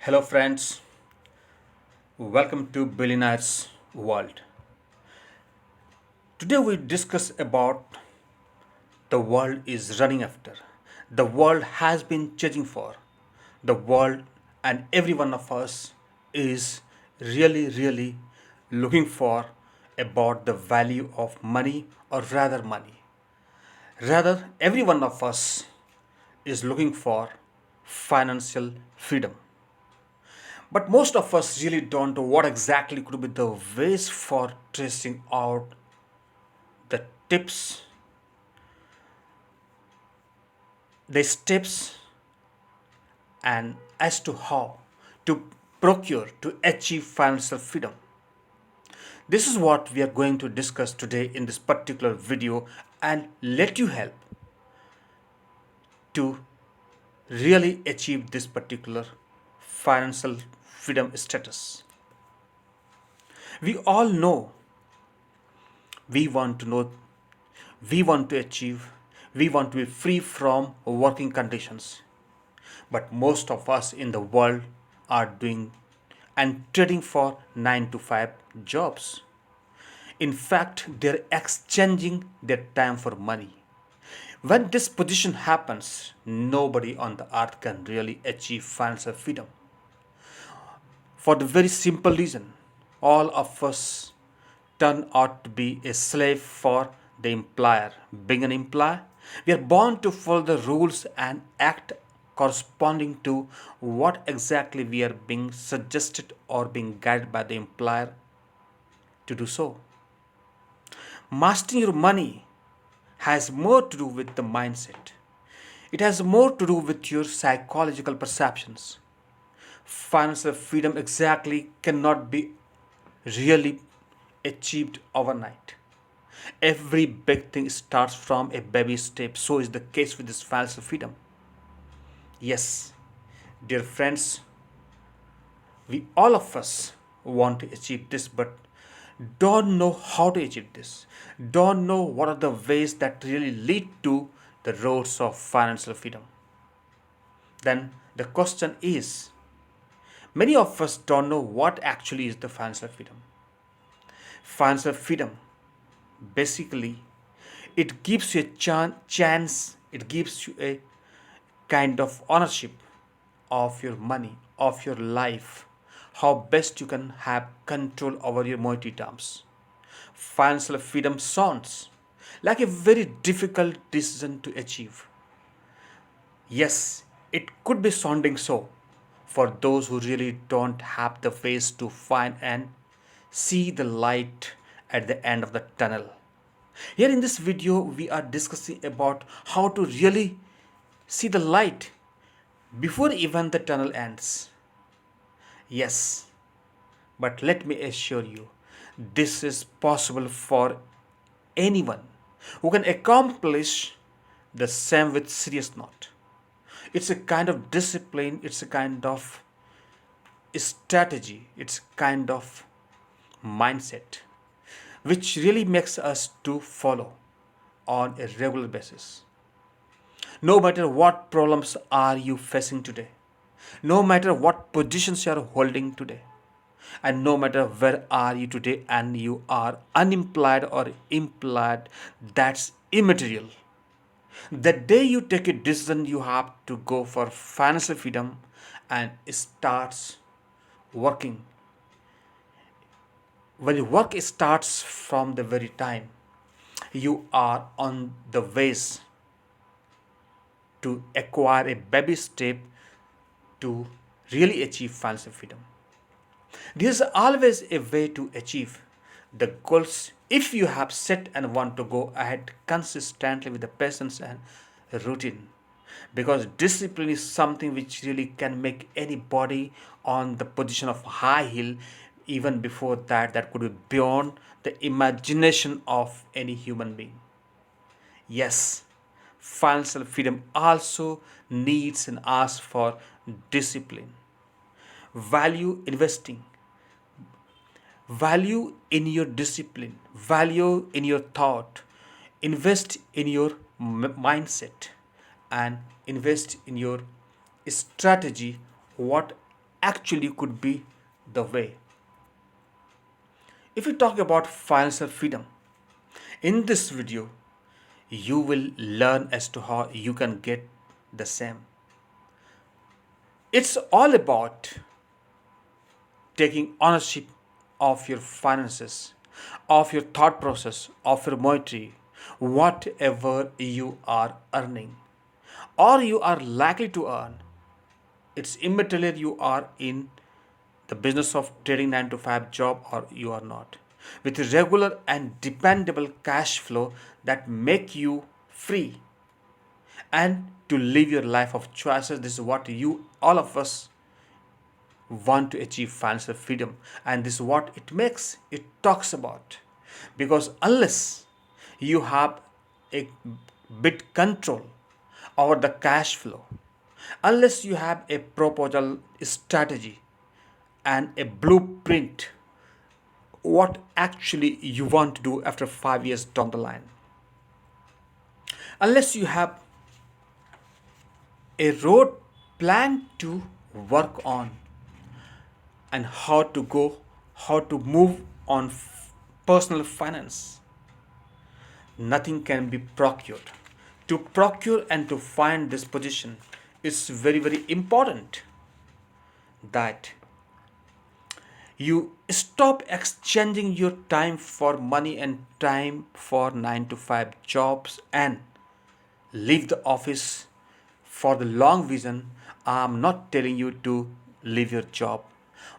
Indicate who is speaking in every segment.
Speaker 1: Hello, friends. Welcome to Billionaire's World. Today we discuss about the world is running after, the world has been chasing for, the world and every one of us is really looking for about the value of money or rather money. Rather, every one of us is looking for financial freedom. But most of us really don't know what exactly could be the ways for tracing out the tips, the steps, and as to how to procure to achieve financial freedom. This is what we are going to discuss today in this particular video and let you help to really achieve this particular financial freedom status. We all know we want to know, we want to achieve, we want to be free from working conditions. But most of us in the world are doing and trading for 9 to 5 jobs. In fact, they're exchanging their time for money. When this position happens, nobody on the earth can really achieve financial freedom. For the very simple reason, all of us turn out to be a slave for the employer. Being an employer, we are born to follow the rules and act corresponding to what exactly we are being suggested or being guided by the employer to do so. Mastering your money has more to do with the mindset. It has more to do with your psychological perceptions. Financial freedom exactly cannot be really achieved overnight. Every big thing starts from a baby step. So is the case with this financial freedom. Yes, dear friends, we all of us want to achieve this, but don't know how to achieve this. Don't know what are the ways that really lead to the roads of financial freedom. Then the question is, many of us don't know what actually is the financial freedom. Financial freedom, basically, it gives you a chance, it gives you a kind of ownership of your money, of your life, how best you can have control over your monetary terms. Financial freedom sounds like a very difficult decision to achieve. Yes, it could be sounding so for those who really don't have the ways to find and see the light at the end of the tunnel. Here in this video, we are discussing about how to really see the light before even the tunnel ends. Yes, but let me assure you, this is possible for anyone who can accomplish the same with serious note. It's a kind of discipline, it's a kind of strategy, it's a kind of mindset which really makes us to follow on a regular basis. No matter what problems are you facing today, no matter what positions you are holding today, and no matter where are you today and you are unemployed or employed, that's immaterial. The day you take a decision, you have to go for financial freedom and starts working. When your work starts from the very time you are on the ways to acquire a baby step to really achieve financial freedom. There's always a way to achieve the goals if you have set and want to go ahead consistently with the patience and routine. Because discipline is something which really can make anybody on the position of high heel. Even before that, that could be beyond the imagination of any human being. Yes, financial freedom also needs and asks for discipline. Value investing, value in your discipline, value in your thought, invest in your mindset, and invest in your strategy. What actually could be the way. If we talk about financial freedom, in this video, you will learn as to how you can get the same. It's all about taking ownership of your finances, of your thought process, of your monetary, whatever you are earning or you are likely to earn. It's immaterial you are in the business of trading 9 to 5 job or you are not. With regular and dependable cash flow that make you free and to live your life of choices. This is what you all of us want to achieve financial freedom, and this is what it talks about. Because unless you have a bit control over the cash flow, unless you have a proposal strategy and a blueprint what actually you want to do after 5 years down the line, unless you have a road plan to work on and how to go, how to move on personal finance, nothing can be procured. To procure and to find this position, it's very, very important that you stop exchanging your time for money and time for 9 to 5 jobs and leave the office for the long vision. I'm not telling you to leave your job.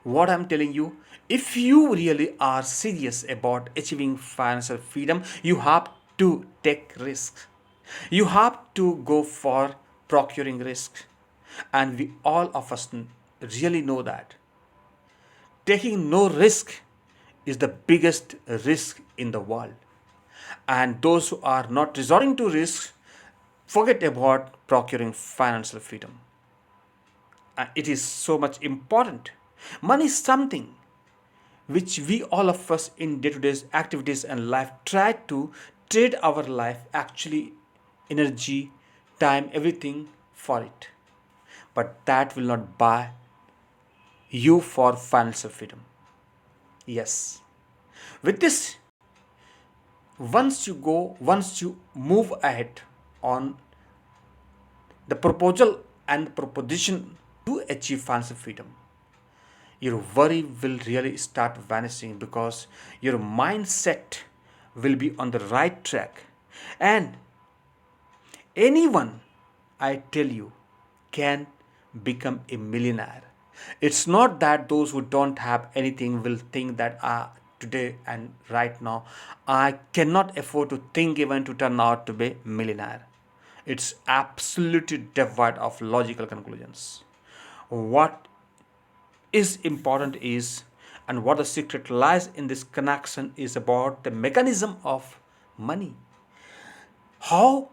Speaker 1: What I'm telling you, if you really are serious about achieving financial freedom, you have to take risks. You have to go for procuring risk. And we all of us really know that taking no risk is the biggest risk in the world. And those who are not resorting to risk forget about procuring financial freedom. It is so much important. Money is something which we all of us in day-to-day activities and life try to trade our life, actually energy, time, everything for it. But that will not buy you for financial freedom. Yes. With this, once you move ahead on the proposal and proposition to achieve financial freedom, your worry will really start vanishing because your mindset will be on the right track. And anyone, I tell you, can become a millionaire. It's not that those who don't have anything will think that today and right now I cannot afford to think even to turn out to be millionaire. It's absolutely devoid of logical conclusions. What is important is, and what the secret lies in this connection is about the mechanism of money. How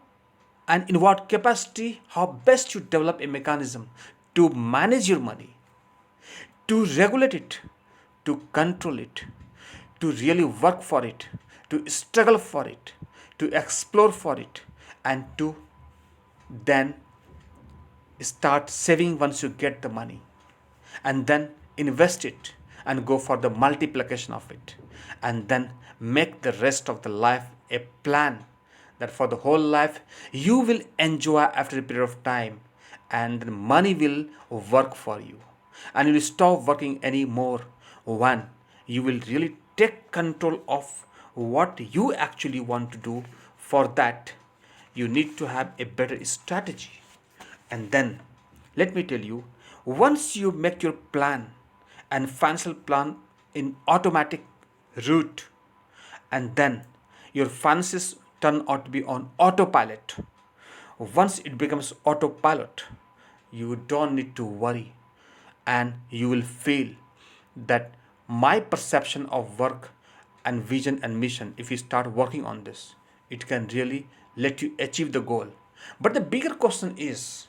Speaker 1: and in what capacity, how best you develop a mechanism to manage your money, to regulate it, to control it, to really work for it, to struggle for it, to explore for it, and to then start saving once you get the money, and then invest it and go for the multiplication of it, and then make the rest of the life a plan that for the whole life you will enjoy after a period of time, and the money will work for you, and you will stop working anymore when you will really take control of what you actually want to do. For that you need to have a better strategy. And then let me tell you, once you make your plan and financial plan in automatic route, and then your finances turn out to be on autopilot. Once it becomes autopilot, you don't need to worry, and you will feel that my perception of work and vision and mission, if you start working on this, it can really let you achieve the goal. But the bigger question is,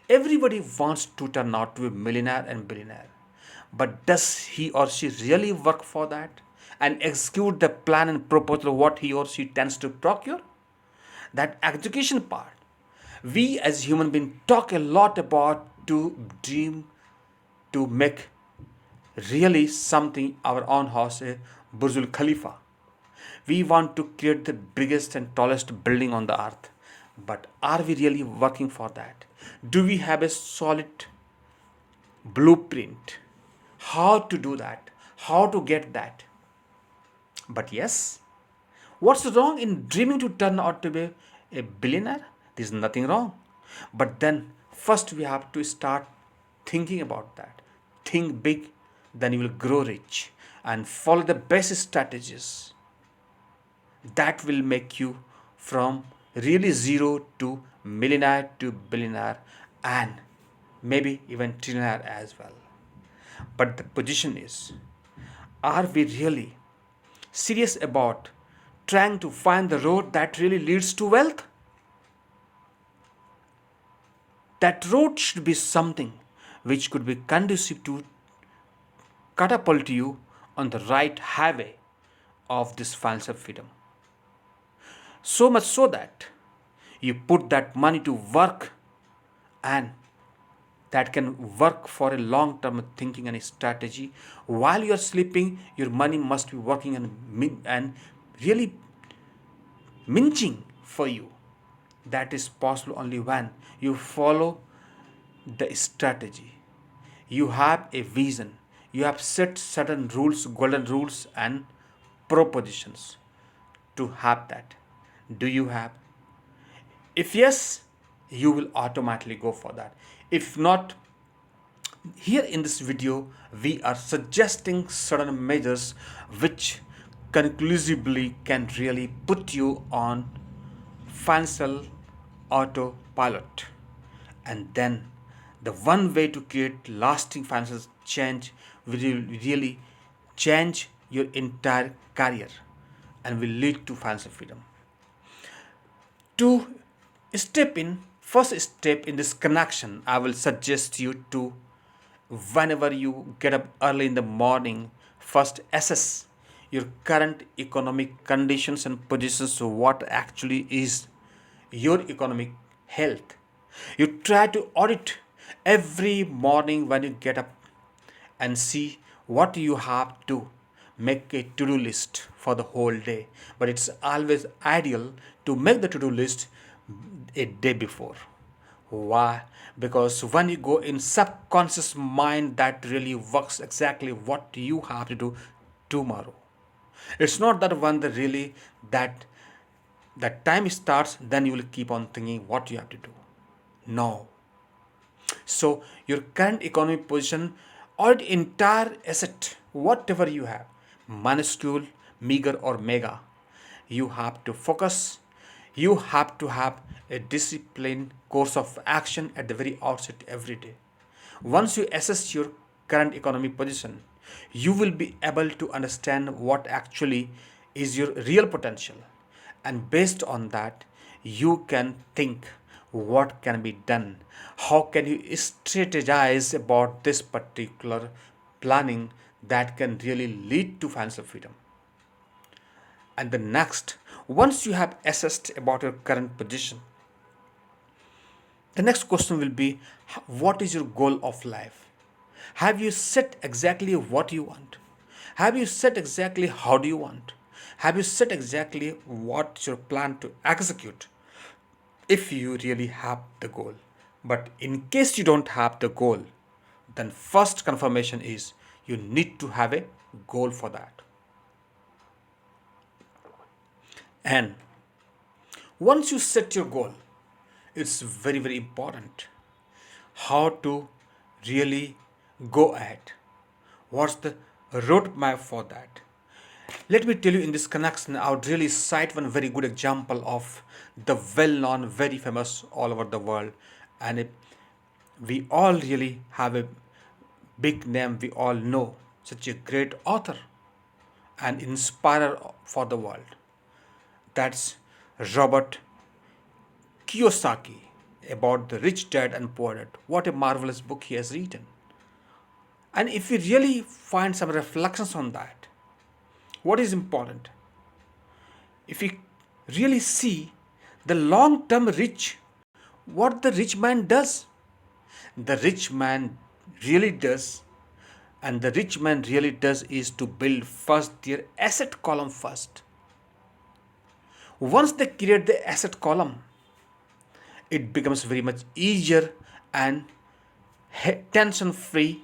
Speaker 1: everybody wants to turn out to be a millionaire and billionaire. But does he or she really work for that and execute the plan and proposal what he or she tends to procure? That execution part. We as human beings talk a lot about to dream to make really something our own house, a Burj Khalifa. We want to create the biggest and tallest building on the earth. But are we really working for that? Do we have a solid blueprint? How to do that? How to get that? But yes, what's wrong in dreaming to turn out to be a billionaire? There's nothing wrong. But then, first we have to start thinking about that. Think big, then you will grow rich and follow the best strategies that will make you from really zero to millionaire to billionaire and maybe even trillionaire as well. But the position is, are we really serious about trying to find the road that really leads to wealth? That road should be something which could be conducive to catapult you on the right highway of this financial freedom. So much so that you put that money to work and that can work for a long term thinking and strategy. While you are sleeping, your money must be working and really minching for you. That is possible only when you follow the strategy. You have a vision. You have set certain rules, golden rules, and propositions to have that. Do you have? If yes, you will automatically go for that. If not, here in this video, we are suggesting certain measures which conclusively can really put you on financial autopilot. And then the one way to create lasting financial change will really change your entire career and will lead to financial freedom. To step in, first step in this connection, I will suggest you to, whenever you get up early in the morning, first assess your current economic conditions and positions. So what actually is your economic health? You try to audit every morning when you get up and see what you have to make a to-do list for the whole day. But it's always ideal to make the to-do list a day before. Why? Because when you go in subconscious mind, that really works exactly what you have to do tomorrow. It's not that when the really that time starts, then you will keep on thinking what you have to do. No. So your current economic position or the entire asset, whatever you have, minuscule, meager or mega, you have to focus. You have to have a disciplined course of action at the very outset every day. Once you assess your current economic position, you will be able to understand what actually is your real potential. And based on that, you can think what can be done. How can you strategize about this particular planning that can really lead to financial freedom? And the next, once you have assessed about your current position, the next question will be, what is your goal of life? Have you set exactly what you want? Have you set exactly how do you want? Have you set exactly what's your plan to execute if you really have the goal? But in case you don't have the goal, then first confirmation is you need to have a goal for that. And once you set your goal, it's very, very important how to really go ahead. What's the roadmap for that? Let me tell you in this connection, I would really cite one very good example of the well known, very famous all over the world. And we all really have a big name, we all know such a great author and inspirer for the world. That's Robert Kiyosaki, about the rich dad and poor dad. What a marvelous book he has written. And if we really find some reflections on that, what is important? If we really see the long term rich, what the rich man does, the rich man really does and the rich man really does is to build first their asset column first. Once they create the asset column, it becomes very much easier and tension free,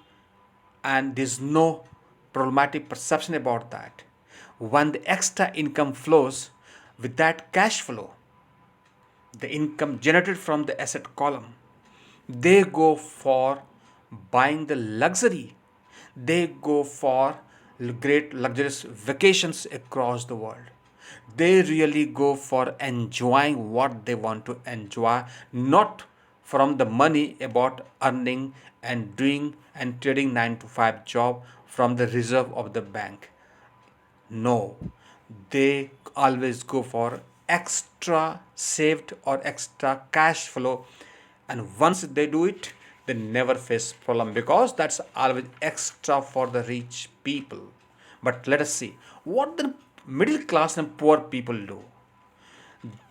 Speaker 1: and there's no problematic perception about that. When the extra income flows, with that cash flow, the income generated from the asset column, they go for buying the luxury, they go for great luxurious vacations across the world, they really go for enjoying what they want to enjoy, not from the money about earning and doing and trading 9 to 5 job from the reserve of the bank. No, they always go for extra saved or extra cash flow, and once they do it, they never face problem because that's always extra for the rich people. But let us see what the middle class and poor people do.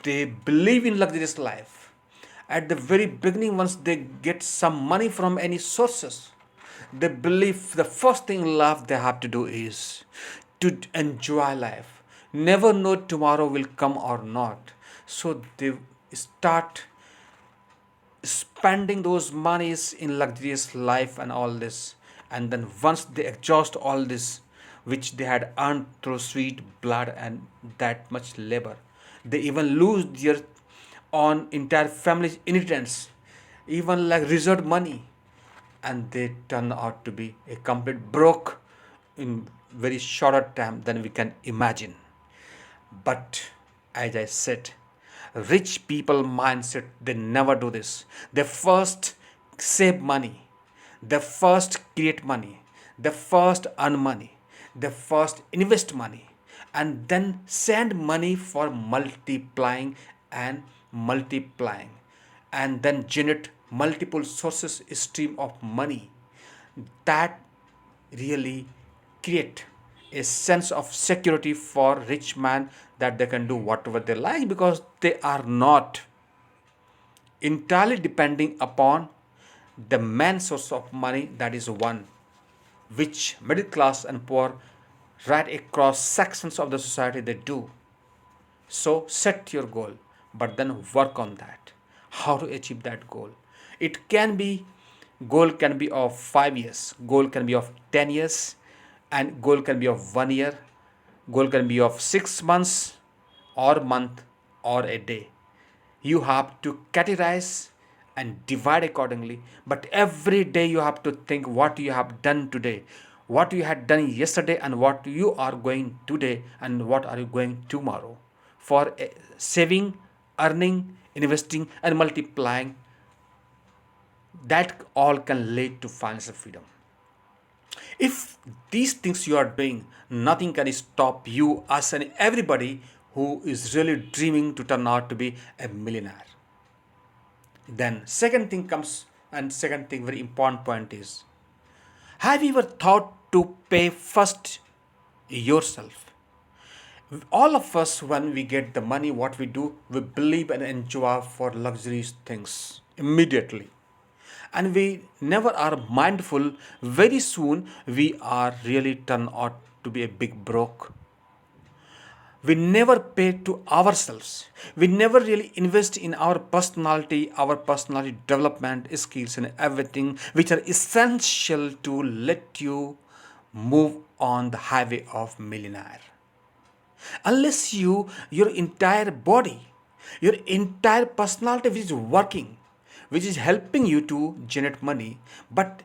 Speaker 1: They believe in luxurious life. At the very beginning, once they get some money from any sources, they believe the first thing in life they have to do is to enjoy life. Never know tomorrow will come or not. So they start spending those monies in luxurious life and all this, and then once they exhaust all this which they had earned through sweat blood and that much labor, they even lose their own entire family's inheritance, even like reserved money, and they turn out to be a complete broke in very shorter time than we can imagine. But as I said, rich people mindset, they never do this. They first save money, they first create money, they first earn money, they first invest money, and then send money for multiplying and multiplying, and then generate multiple sources stream of money that really create a sense of security for rich man, that they can do whatever they like because they are not entirely depending upon the main source of money, that is one which middle class and poor right across sections of the society they do. So set your goal, but then work on that. How to achieve that goal? It can be, goal can be of 5 years, goal can be of 10 years, and goal can be of 1 year, goal can be of 6 months or month or a day. You have to categorize and divide accordingly, but every day you have to think what you have done today, what you had done yesterday, and what you are going today, and what are you going tomorrow, for saving, earning, investing, and multiplying. That all can lead to financial freedom. If these things you are doing, nothing can stop you, us, and everybody who is really dreaming to turn out to be a millionaire. Then second thing comes, and second thing very important point is, have you ever thought to pay first yourself? All of us, when we get the money, what we do, we believe and enjoy for luxurious things immediately, and we never are mindful, very soon we are really turn out to be a big broke. We never pay to ourselves, we never really invest in our personality development skills and everything which are essential to let you move on the highway of millionaire. Unless your entire body, your entire personality which is working, which is helping you to generate money, but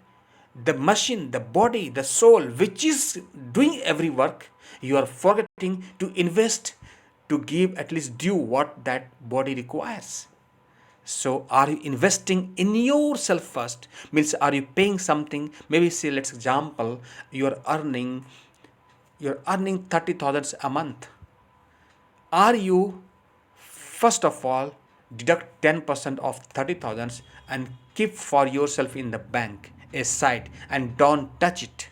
Speaker 1: the machine, the body, the soul which is doing every work, you are forgetting to invest, to give at least due what that body requires. So are you investing in yourself first? Means are you paying something? Maybe say, let's example, you're earning 30,000 a month. Are you first of all deduct 10% of 30,000 and keep for yourself in the bank aside and don't touch it?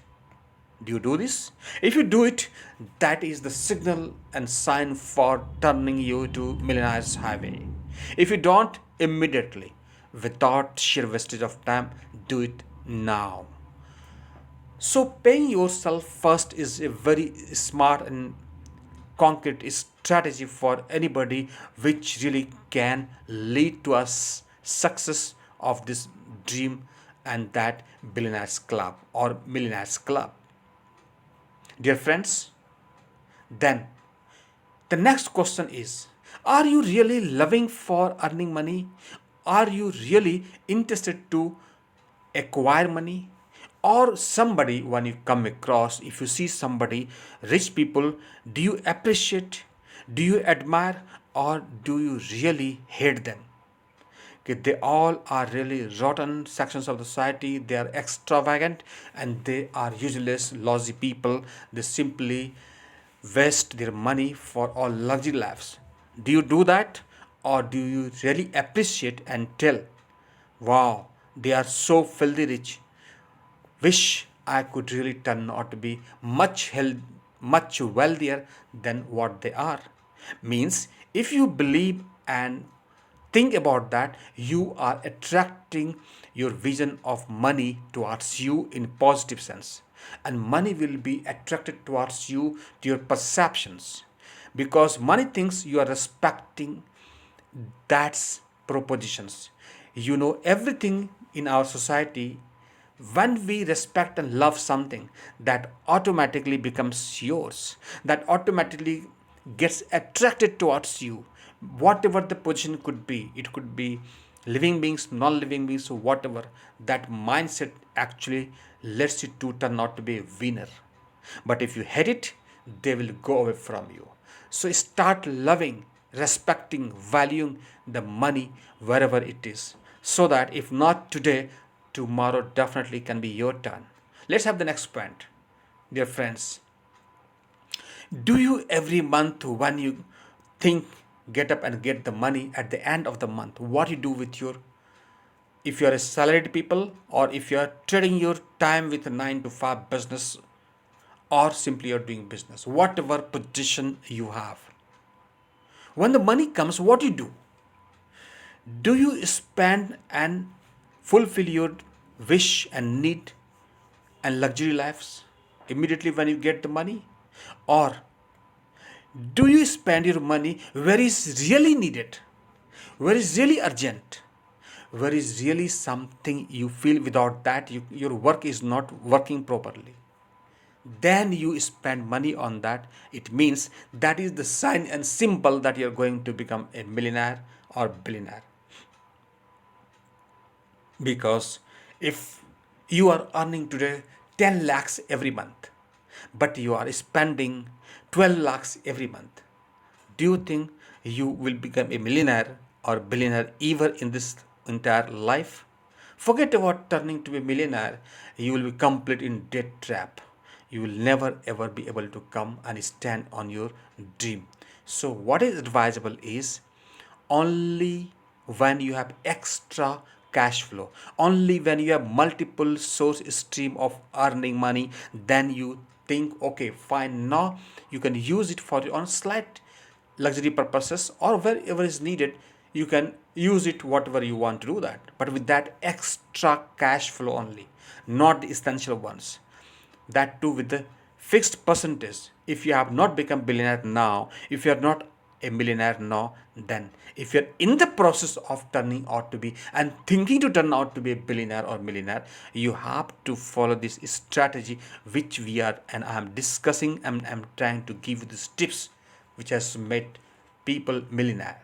Speaker 1: Do you do this? If you do it, that is the signal and sign for turning you to millionaire's highway. If you don't, immediately, without sheer wastage of time, do it now. So paying yourself first is a very smart and concrete strategy for anybody, which really can lead to us success of this dream and that billionaires club or millionaires club. Dear friends, then the next question is, are you really loving for earning money? Are you really interested to acquire money? Or somebody, when you come across, if you see somebody, rich people, do you appreciate, do you admire, or do you really hate them? Okay, they all are really rotten sections of the society. They are extravagant and they are useless, lousy people. They simply waste their money for all luxury lives. Do you do that, or do you really appreciate and tell, wow, they are so filthy rich? Wish I could really turn out to be much wealthier than what they are. Means if you believe and think about that, you are attracting your vision of money towards you in positive sense, and money will be attracted towards you to your perceptions, because money thinks you are respecting that's propositions. You know, everything in our society, when we respect and love something, that automatically becomes yours, that automatically gets attracted towards you, whatever the position could be. It could be living beings, non-living beings, so whatever. That mindset actually lets you to turn out to be a winner. But if you hate it, they will go away from you. So start loving, respecting, valuing the money wherever it is, so that if not today, tomorrow definitely can be your turn. Let's have the next point. Dear friends, do you every month when you think get up and get the money at the end of the month, what you do with your, if you are a salaried people, or if you are trading your time with a 9 to 5 business, or simply you're doing business, whatever position you have, when the money comes, what you do you spend and fulfill your wish and need and luxury lives immediately when you get the money, or do you spend your money where is really needed, where is really urgent, where is really something you feel without that your work is not working properly? Then you spend money on that. It means that is the sign and symbol that you're going to become a millionaire or billionaire. Because if you are earning today 10 lakhs every month, but you are spending 12 lakhs every month, do you think you will become a millionaire or billionaire ever in this entire life? Forget about turning to a millionaire. You will be complete in debt trap. You will never ever be able to come and stand on your dream. So what is advisable is, only when you have extra cash flow, only when you have multiple source stream of earning money, then you think, okay, fine, now you can use it for your own slight luxury purposes, or wherever is needed you can use it whatever you want to do that, but with that extra cash flow only, not the essential ones. That too with the fixed percentage. If you have not become billionaire now, if you are not a millionaire now, then if you're in the process of turning out to be and thinking to turn out to be a billionaire or millionaire, you have to follow this strategy which we are and I am discussing, and I'm trying to give you these tips which has made people millionaire.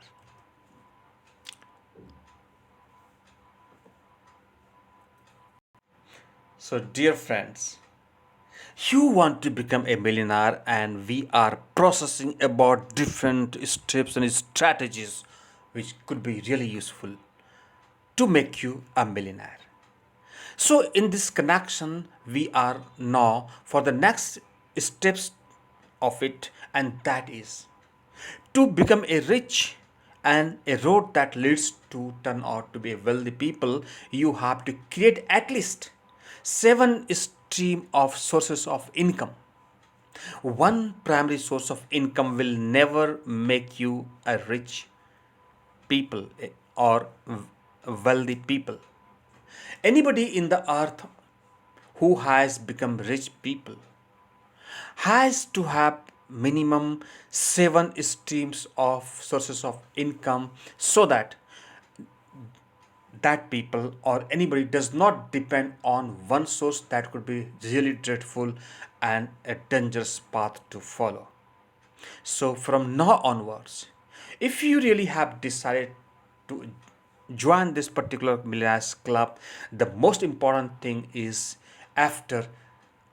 Speaker 1: So dear friends, you want to become a millionaire, and we are processing about different steps and strategies which could be really useful to make you a millionaire. So in this connection, we are now for the next steps of it, and that is to become a rich and a road that leads to turn out to be a wealthy people. You have to create at least 7 stream of sources of income. One primary source of income will never make you a rich people or wealthy people. Anybody in the earth who has become rich people has to have minimum 7 streams of sources of income, so that people or anybody does not depend on one source. That could be really dreadful and a dangerous path to follow. So from now onwards, if you really have decided to join this particular millionaires club, the most important thing is, after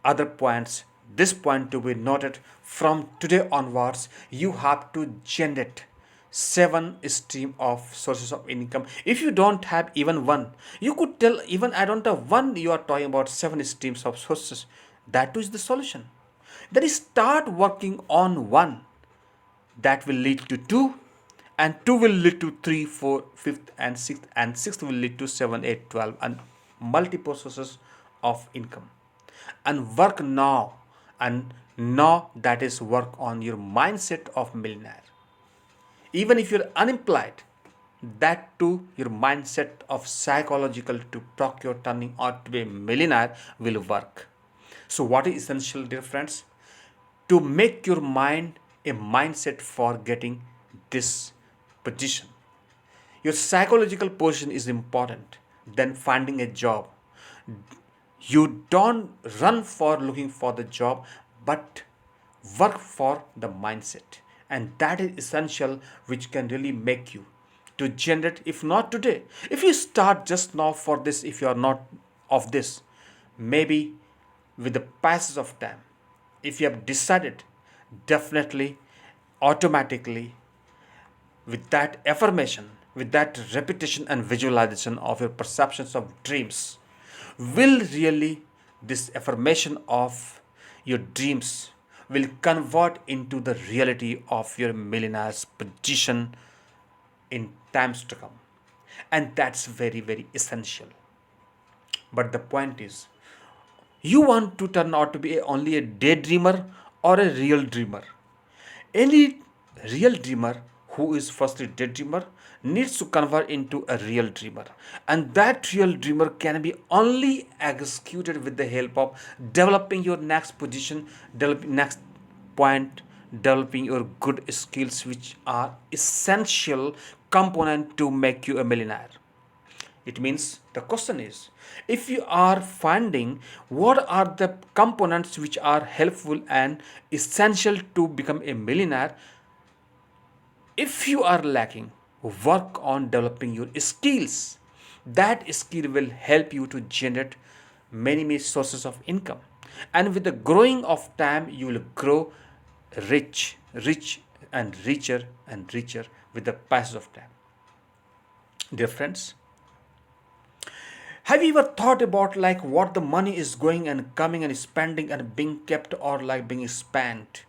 Speaker 1: other points, this point to be noted: from today onwards you have to generate 7 stream of sources of income. If you don't have even one, you could tell, even I don't have one, you are talking about 7 streams of sources. That too is the solution. Then start working on one, that will lead to 2, and 2 will lead to 3, 4, 5th and 6th, and 6th will lead to 7, 8, 12, and multiple sources of income. And work now, and now that is work on your mindset of millionaire. Even if you're unemployed, that too your mindset of psychological to procure turning out to be a millionaire will work. So what is essential, dear friends? To make your mind a mindset for getting this position. Your psychological position is important than finding a job. You don't run for looking for the job, but work for the mindset. And that is essential, which can really make you to generate, if not today, if you start just now for this, if you are not of this, maybe with the passage of time, if you have decided, definitely, automatically, with that affirmation, with that repetition and visualization of your perceptions of dreams, will really, this affirmation of your dreams will convert into the reality of your millionaire's position in times to come. And that's very, very essential. But the point is, you want to turn out to be only a daydreamer or a real dreamer. Any real dreamer who is firstly daydreamer needs to convert into a real dreamer. And that real dreamer can be only executed with the help of developing your next position, developing next point, developing your good skills, which are essential component to make you a millionaire. It means the question is, if you are finding what are the components which are helpful and essential to become a millionaire, if you are lacking, work on developing your skills. That skill will help you to generate many, many sources of income. And with the growing of time, you will grow rich and richer with the passage of time. Dear friends, have you ever thought about like what the money is going and coming and spending and being kept or like being spent?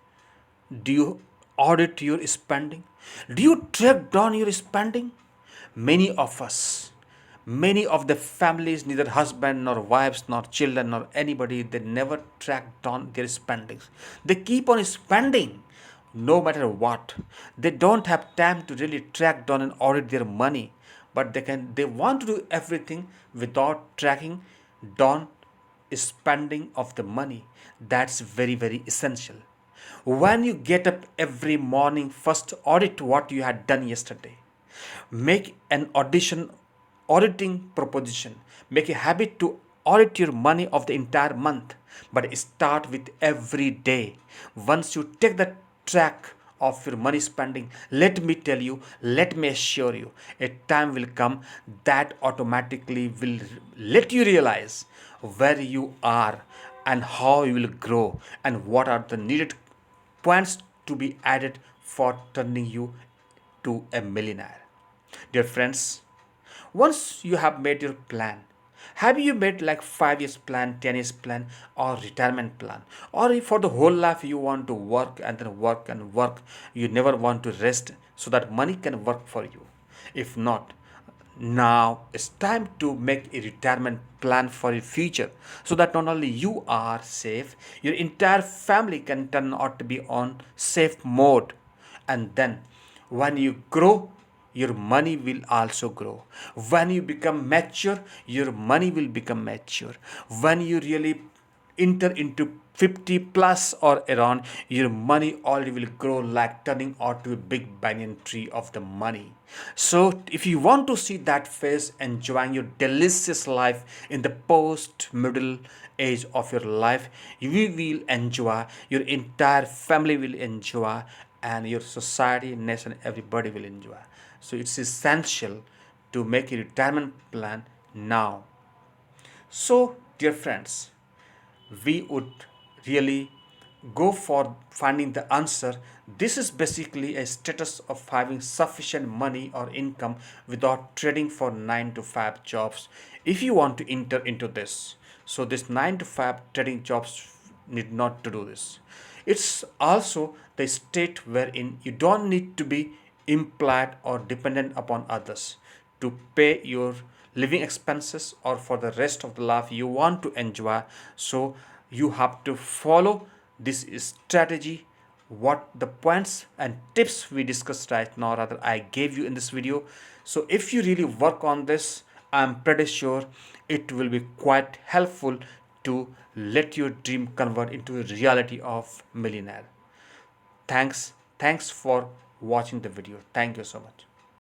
Speaker 1: Do you audit your spending? Do you track down your spending? Many of us, many of the families, neither husband nor wives nor children nor anybody, they never track down their spendings. They keep on spending no matter what. They don't have time to really track down and audit their money, but they want to do everything without tracking down spending of the money. That's very, very essential. When you get up every morning, first audit what you had done yesterday. Make an auditing proposition. Make a habit to audit your money of the entire month. But start with every day. Once you take the track of your money spending, let me tell you, let me assure you, a time will come that automatically will let you realize where you are and how you will grow and what are the needed points to be added for turning you to a millionaire. Dear friends, once you have made your plan, have you made like 5 years plan, 10 years plan, or retirement plan? Or if for the whole life you want to work and then work and work, you never want to rest so that money can work for you. If not, now it's time to make a retirement plan for your future, so that not only you are safe, your entire family can turn out to be on safe mode. And then when you grow, your money will also grow. When you become mature, your money will become mature. When you really enter into 50 plus or around, your money already will grow like turning out to a big banyan tree of the money. So if you want to see that phase enjoying your delicious life in the post middle age of your life, you will enjoy, your entire family will enjoy, and your society, nation, everybody will enjoy. So it's essential to make a retirement plan now. So dear friends, we would really go for finding the answer. This is basically a status of having sufficient money or income without trading for 9 to 5 jobs. If you want to enter into this, so this 9 to 5 trading jobs need not to do this. It's also the state wherein you don't need to be employed or dependent upon others to pay your living expenses or for the rest of the life you want to enjoy. So you have to follow this strategy, what the points and tips we discussed right now, rather I gave you in this video. So if you really work on this, I'm pretty sure it will be quite helpful to let your dream convert into a reality of millionaire. Thanks for watching the video. Thank you so much.